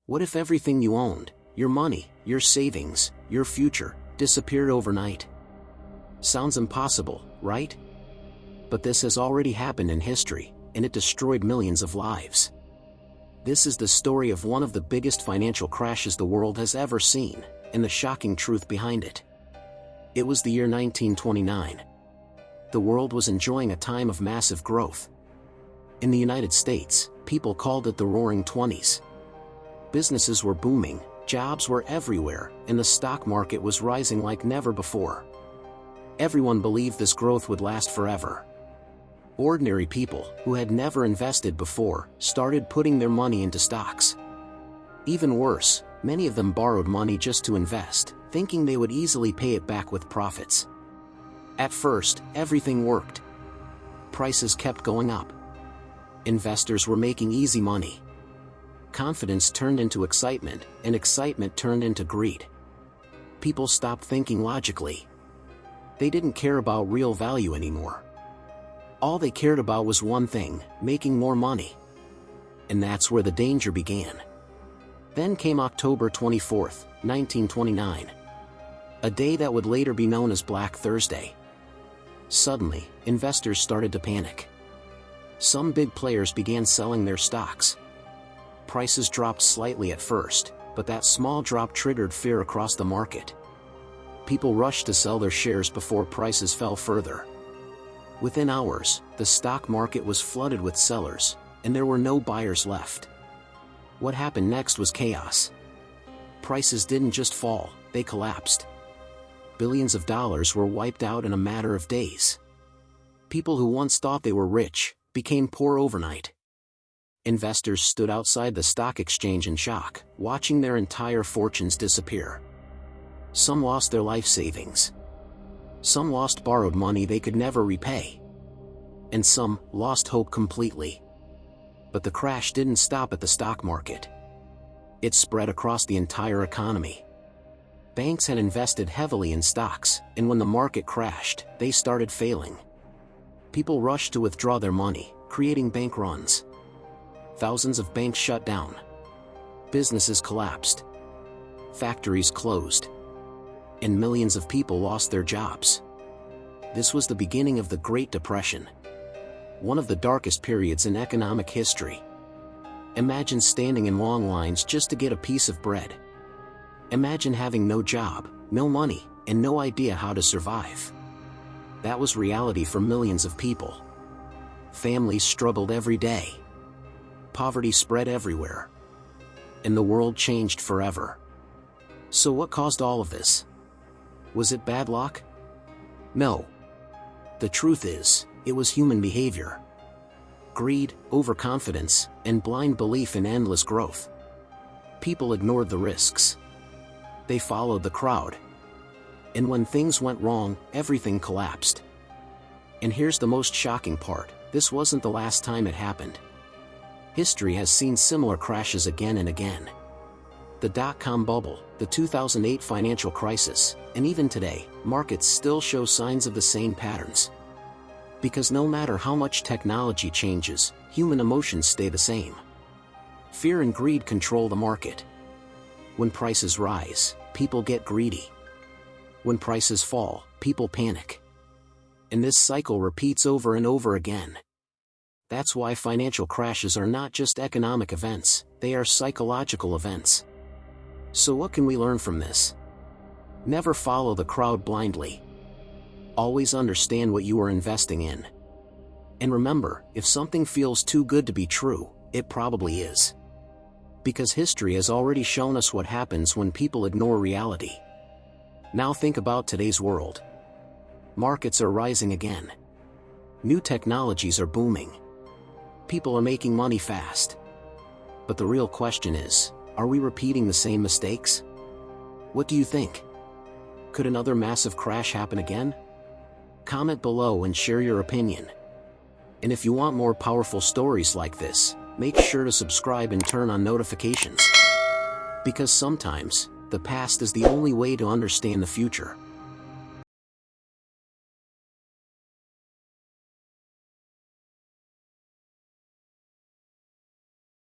What if everything you owned, your money, your savings, your future, disappeared overnight? Sounds impossible, right? But this has already happened in history, and it destroyed millions of lives. This is the story of one of the biggest financial crashes the world has ever seen, and the shocking truth behind it. It was the year 1929. The world was enjoying a time of massive growth. In the United States, people called it the Roaring Twenties. Businesses were booming, jobs were everywhere, and the stock market was rising like never before. Everyone believed this growth would last forever. Ordinary people, who had never invested before, started putting their money into stocks. Even worse, many of them borrowed money just to invest, thinking they would easily pay it back with profits. At first, everything worked. Prices kept going up. Investors were making easy money. Confidence turned into excitement, and excitement turned into greed. People stopped thinking logically. They didn't care about real value anymore. All they cared about was one thing: making more money. And that's where the danger began. Then came October 24th, 1929. A day that would later be known as Black Thursday. Suddenly, investors started to panic. Some big players began selling their stocks. Prices dropped slightly at first, but that small drop triggered fear across the market. People rushed to sell their shares before prices fell further. Within hours, the stock market was flooded with sellers, and there were no buyers left. What happened next was chaos. Prices didn't just fall, they collapsed. Billions of dollars were wiped out in a matter of days. People who once thought they were rich became poor overnight. Investors stood outside the stock exchange in shock, watching their entire fortunes disappear. Some lost their life savings. Some lost borrowed money they could never repay. And some lost hope completely. But the crash didn't stop at the stock market. It spread across the entire economy. Banks had invested heavily in stocks, and when the market crashed, they started failing. People rushed to withdraw their money, creating bank runs. Thousands of banks shut down. Businesses collapsed. Factories closed. And millions of people lost their jobs. This was the beginning of the Great Depression. One of the darkest periods in economic history. Imagine standing in long lines just to get a piece of bread. Imagine having no job, no money, and no idea how to survive. That was reality for millions of people. Families struggled every day. Poverty spread everywhere. And the world changed forever. So what caused all of this? Was it bad luck? No. The truth is, it was human behavior. Greed, overconfidence, and blind belief in endless growth. People ignored the risks. They followed the crowd. And when things went wrong, everything collapsed. And here's the most shocking part: this wasn't the last time it happened. History has seen similar crashes again and again. The dot-com bubble, the 2008 financial crisis, and even today, markets still show signs of the same patterns. Because no matter how much technology changes, human emotions stay the same. Fear and greed control the market. When prices rise, people get greedy. When prices fall, people panic. And this cycle repeats over and over again. That's why financial crashes are not just economic events, they are psychological events. So what can we learn from this? Never follow the crowd blindly. Always understand what you are investing in. And remember, if something feels too good to be true, it probably is. Because history has already shown us what happens when people ignore reality. Now think about today's world. Markets are rising again. New technologies are booming. People are making money fast. But the real question is, are we repeating the same mistakes? What do you think? Could another massive crash happen again? Comment below and share your opinion. And if you want more powerful stories like this, make sure to subscribe and turn on notifications. Because sometimes, the past is the only way to understand the future.